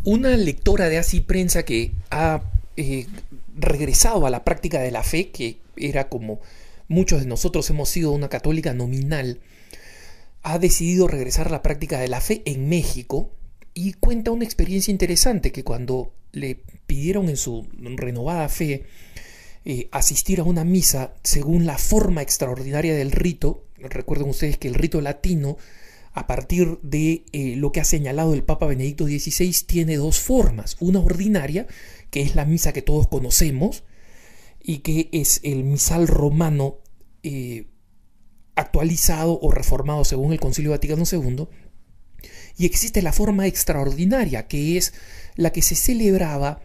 Una lectora de Así Prensa que ha regresado a la práctica de la fe, que era como muchos de nosotros hemos sido una católica nominal, ha decidido regresar a la práctica de la fe en México y cuenta una experiencia interesante que cuando le pidieron en su renovada fe asistir a una misa según la forma extraordinaria del rito. Recuerden ustedes que el rito latino, a partir de lo que ha señalado el Papa Benedicto XVI, tiene dos formas. Una ordinaria, que es la misa que todos conocemos y que es el misal romano actualizado o reformado según el Concilio Vaticano II. Y existe la forma extraordinaria, que es la que se celebraba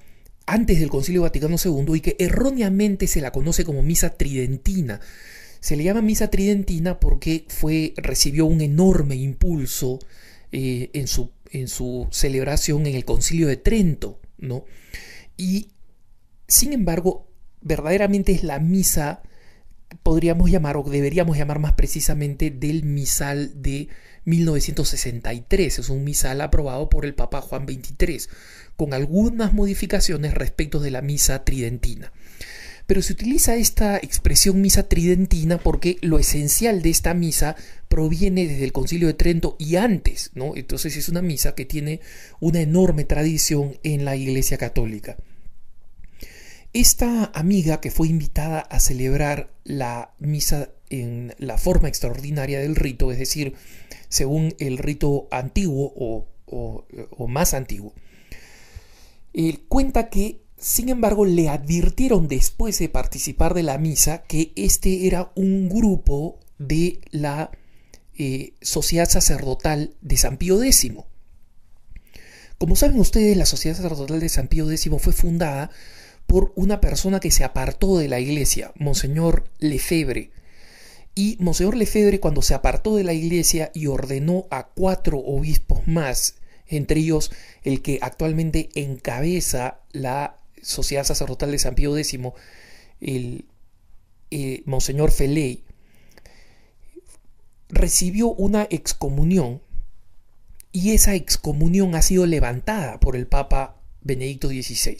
antes del Concilio Vaticano II y que erróneamente se la conoce como misa tridentina. Se le llama misa tridentina porque recibió un enorme impulso en su celebración en el Concilio de Trento, ¿no? Y sin embargo, verdaderamente es la misa, podríamos llamar, o deberíamos llamar más precisamente, del misal de 1963. Es un misal aprobado por el Papa Juan XXIII, con algunas modificaciones respecto de la misa tridentina. Pero se utiliza esta expresión misa tridentina porque lo esencial de esta misa proviene desde el Concilio de Trento y antes, ¿no? Entonces es una misa que tiene una enorme tradición en la Iglesia Católica. Esta amiga que fue invitada a celebrar la misa en la forma extraordinaria del rito, es decir, según el rito antiguo o más antiguo, cuenta que, sin embargo, le advirtieron después de participar de la misa que este era un grupo de la Sociedad Sacerdotal de San Pío X. Como saben ustedes, la Sociedad Sacerdotal de San Pío X fue fundada por una persona que se apartó de la iglesia, Monseñor Lefebvre. Y Monseñor Lefebvre, cuando se apartó de la iglesia y ordenó a 4 obispos más, entre ellos el que actualmente encabeza la Sociedad Sacerdotal de San Pío X, el Monseñor Feley, recibió una excomunión, y esa excomunión ha sido levantada por el Papa Benedicto XVI.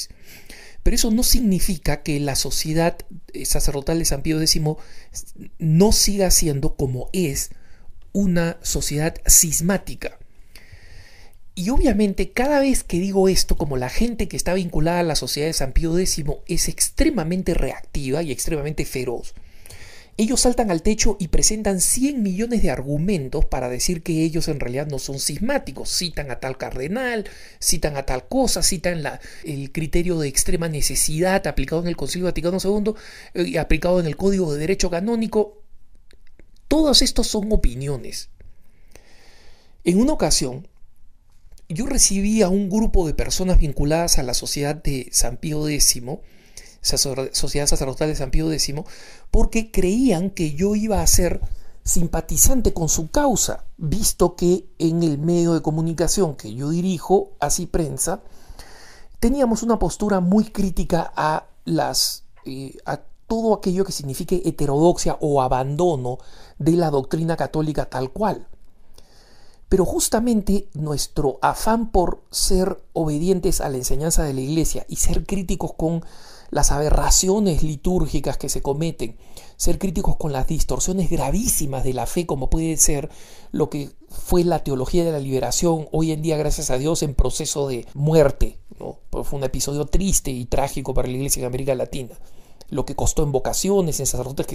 Pero eso no significa que la Sociedad Sacerdotal de San Pío X no siga siendo, como es, una sociedad cismática. Y obviamente cada vez que digo esto, como la gente que está vinculada a la Sociedad de San Pío X es extremadamente reactiva y extremadamente feroz, ellos saltan al techo y presentan 100 millones de argumentos para decir que ellos en realidad no son cismáticos. Citan a tal cardenal, citan a tal cosa, citan el criterio de extrema necesidad aplicado en el Concilio Vaticano II y aplicado en el Código de Derecho Canónico. Todos estos son opiniones. En una ocasión, yo recibí a un grupo de personas vinculadas a la Sociedad de San Pío X, Sociedad Sacerdotal de San Pío X, porque creían que yo iba a ser simpatizante con su causa, visto que en el medio de comunicación que yo dirijo, Así Prensa, teníamos una postura muy crítica a todo aquello que signifique heterodoxia o abandono de la doctrina católica tal cual. Pero justamente nuestro afán por ser obedientes a la enseñanza de la Iglesia y ser críticos con las aberraciones litúrgicas que se cometen, ser críticos con las distorsiones gravísimas de la fe, como puede ser lo que fue la teología de la liberación, hoy en día, gracias a Dios, en proceso de muerte, ¿no? Fue un episodio triste y trágico para la Iglesia en América Latina. Lo que costó en vocaciones, en sacerdotes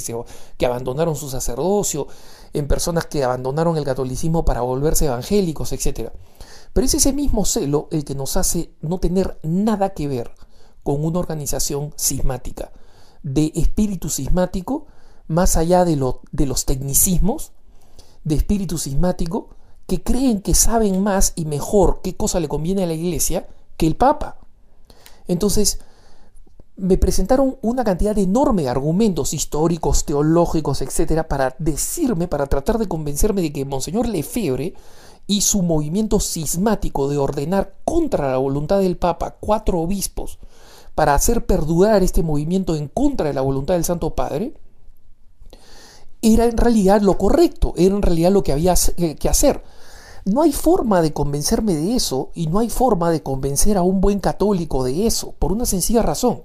que abandonaron su sacerdocio, en personas que abandonaron el catolicismo para volverse evangélicos, etc. Pero es ese mismo celo el que nos hace no tener nada que ver con una organización cismática, de espíritu cismático, más allá de los tecnicismos, de espíritu cismático, que creen que saben más y mejor qué cosa le conviene a la Iglesia que el Papa. Entonces, me presentaron una cantidad enorme de argumentos históricos, teológicos, etcétera, para tratar de convencerme de que Monseñor Lefebvre y su movimiento cismático de ordenar contra la voluntad del Papa 4 obispos para hacer perdurar este movimiento en contra de la voluntad del Santo Padre, era en realidad lo correcto, era en realidad lo que había que hacer. No hay forma de convencerme de eso y no hay forma de convencer a un buen católico de eso, por una sencilla razón.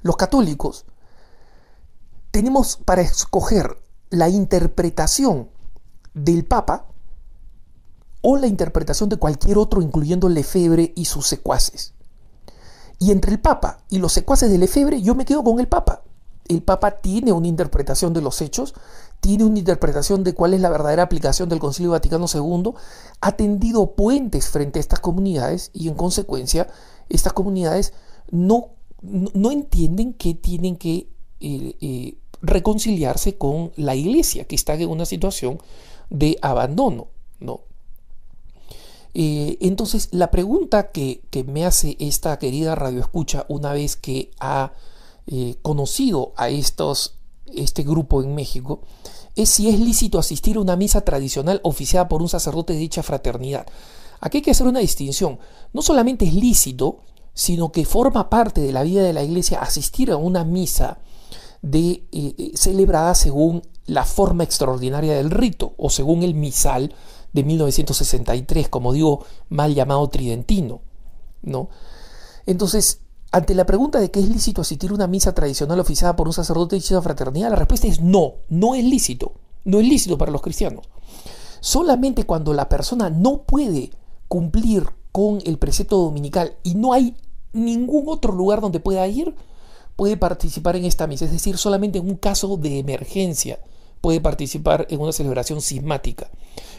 Los católicos tenemos para escoger la interpretación del Papa o la interpretación de cualquier otro, incluyendo Lefebvre y sus secuaces. Y entre el Papa y los secuaces de Lefebvre, yo me quedo con el Papa. El Papa tiene una interpretación de los hechos, tiene una interpretación de cuál es la verdadera aplicación del Concilio Vaticano II, ha tendido puentes frente a estas comunidades y en consecuencia estas comunidades no entienden que tienen que reconciliarse con la Iglesia, que está en una situación de abandono, ¿no? Entonces, la pregunta que me hace esta querida radioescucha una vez que ha conocido a este grupo en México es si es lícito asistir a una misa tradicional oficiada por un sacerdote de dicha fraternidad. Aquí hay que hacer una distinción. No solamente es lícito, sino que forma parte de la vida de la Iglesia asistir a una misa celebrada según la forma extraordinaria del rito o según el misal de 1963, como digo, mal llamado tridentino, ¿no? Entonces, ante la pregunta de que es lícito asistir a una misa tradicional oficiada por un sacerdote de dicha fraternidad, la respuesta es no, no es lícito. No es lícito para los cristianos. Solamente cuando la persona no puede cumplir con el precepto dominical y no hay ningún otro lugar donde pueda ir, puede participar en esta misa. Es decir, solamente en un caso de emergencia puede participar en una celebración cismática.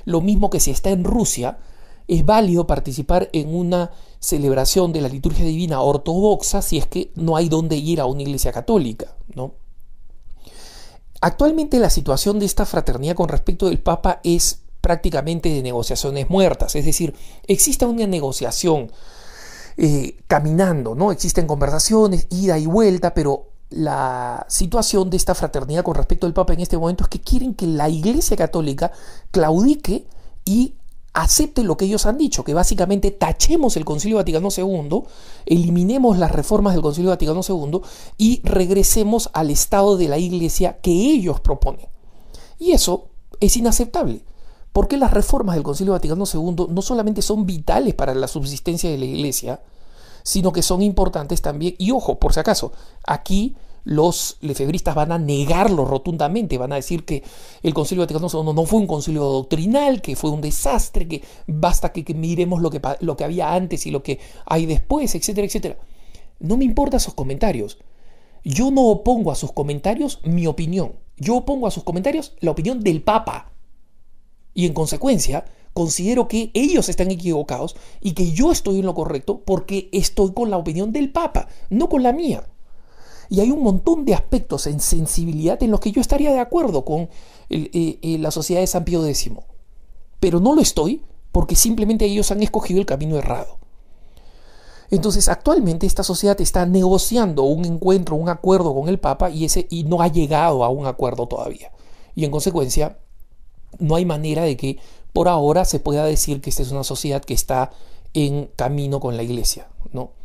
Lo mismo que si está en Rusia, es válido participar en una celebración de la liturgia divina ortodoxa si es que no hay dónde ir a una iglesia católica, ¿no? Actualmente la situación de esta fraternidad con respecto del Papa es prácticamente de negociaciones muertas, es decir, existe una negociación caminando, ¿no? Existen conversaciones, ida y vuelta, pero la situación de esta fraternidad con respecto al Papa en este momento es que quieren que la Iglesia Católica claudique y acepte lo que ellos han dicho, que básicamente tachemos el Concilio Vaticano II, eliminemos las reformas del Concilio Vaticano II y regresemos al estado de la Iglesia que ellos proponen. Y eso es inaceptable, porque las reformas del Concilio Vaticano II no solamente son vitales para la subsistencia de la Iglesia, sino que son importantes también, y ojo, por si acaso, aquí los lefebristas van a negarlo rotundamente, van a decir que el Concilio Vaticano II no fue un concilio doctrinal, que fue un desastre, que basta que miremos lo que había antes y lo que hay después, etcétera, etcétera. No me importan sus comentarios. Yo no opongo a sus comentarios mi opinión. Yo opongo a sus comentarios la opinión del Papa. Y en consecuencia, considero que ellos están equivocados y que yo estoy en lo correcto porque estoy con la opinión del Papa, no con la mía. Y hay un montón de aspectos en sensibilidad en los que yo estaría de acuerdo con la sociedad de San Pío X. Pero no lo estoy porque simplemente ellos han escogido el camino errado. Entonces, actualmente esta sociedad está negociando un encuentro, un acuerdo con el Papa y no ha llegado a un acuerdo todavía. Y en consecuencia, no hay manera de que por ahora se pueda decir que esta es una sociedad que está en camino con la Iglesia, ¿no?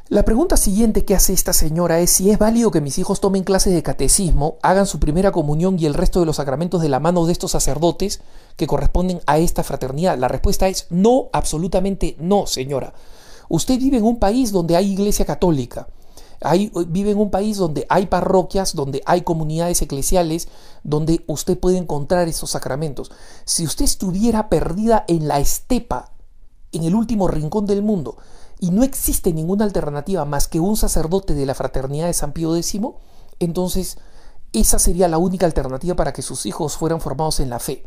La pregunta siguiente que hace esta señora es si es válido que mis hijos tomen clases de catecismo, hagan su primera comunión y el resto de los sacramentos de la mano de estos sacerdotes que corresponden a esta fraternidad. La respuesta es no, absolutamente no, señora. Usted vive en un país donde hay iglesia católica, vive en un país donde hay parroquias, donde hay comunidades eclesiales, donde usted puede encontrar esos sacramentos. Si usted estuviera perdida en la estepa, en el último rincón del mundo, y no existe ninguna alternativa más que un sacerdote de la fraternidad de San Pío X, entonces esa sería la única alternativa para que sus hijos fueran formados en la fe.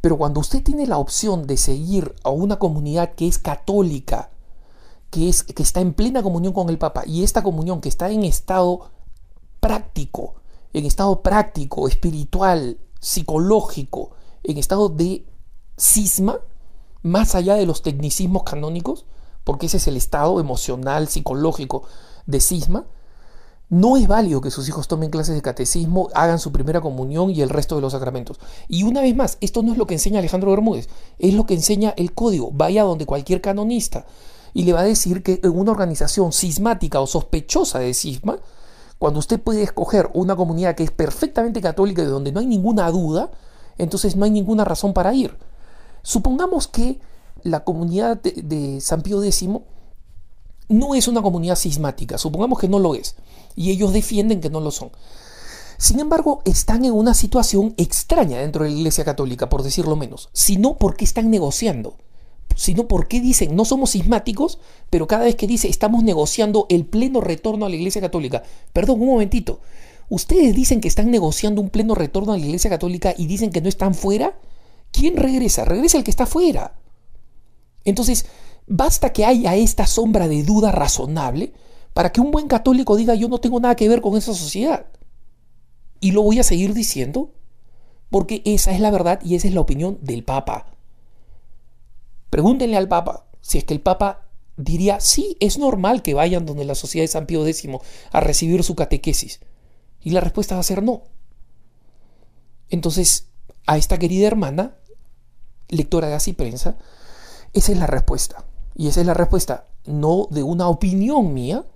Pero cuando usted tiene la opción de seguir a una comunidad que es católica, que está en plena comunión con el Papa, y esta comunión que está en estado práctico, espiritual, psicológico, en estado de cisma, más allá de los tecnicismos canónicos, porque ese es el estado emocional, psicológico de cisma, no es válido que sus hijos tomen clases de catecismo, hagan su primera comunión y el resto de los sacramentos. Y una vez más, esto no es lo que enseña Alejandro Bermúdez, es lo que enseña el código. Vaya donde cualquier canonista y le va a decir que en una organización cismática o sospechosa de cisma, cuando usted puede escoger una comunidad que es perfectamente católica y donde no hay ninguna duda, entonces no hay ninguna razón para ir. Supongamos que la comunidad de San Pío X no es una comunidad cismática, supongamos que no lo es, y ellos defienden que no lo son. Sin embargo, están en una situación extraña dentro de la Iglesia Católica, por decirlo menos. Si no, ¿por qué están negociando? Si no, ¿por qué dicen no somos cismáticos, pero cada vez que dice estamos negociando el pleno retorno a la Iglesia Católica? Perdón, un momentito. ¿Ustedes dicen que están negociando un pleno retorno a la Iglesia Católica y dicen que no están fuera? ¿Quién regresa? Regresa el que está fuera. Entonces, basta que haya esta sombra de duda razonable para que un buen católico diga yo no tengo nada que ver con esa sociedad. Y lo voy a seguir diciendo porque esa es la verdad y esa es la opinión del Papa. Pregúntenle al Papa si es que el Papa diría sí, es normal que vayan donde la Sociedad de San Pío X a recibir su catequesis. Y la respuesta va a ser no. Entonces, a esta querida hermana, lectora de Así Prensa, esa es la respuesta. Y esa es la respuesta no de una opinión mía,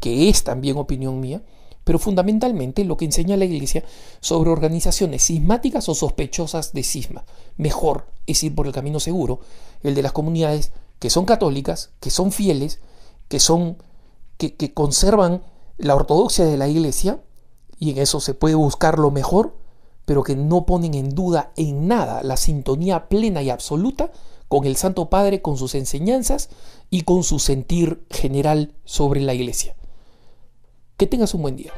que es también opinión mía, pero fundamentalmente lo que enseña la Iglesia sobre organizaciones cismáticas o sospechosas de cisma. Mejor es ir por el camino seguro, el de las comunidades que son católicas, que son fieles, que conservan la ortodoxia de la Iglesia, y en eso se puede buscar lo mejor, pero que no ponen en duda en nada la sintonía plena y absoluta con el Santo Padre, con sus enseñanzas y con su sentir general sobre la Iglesia. Que tengas un buen día.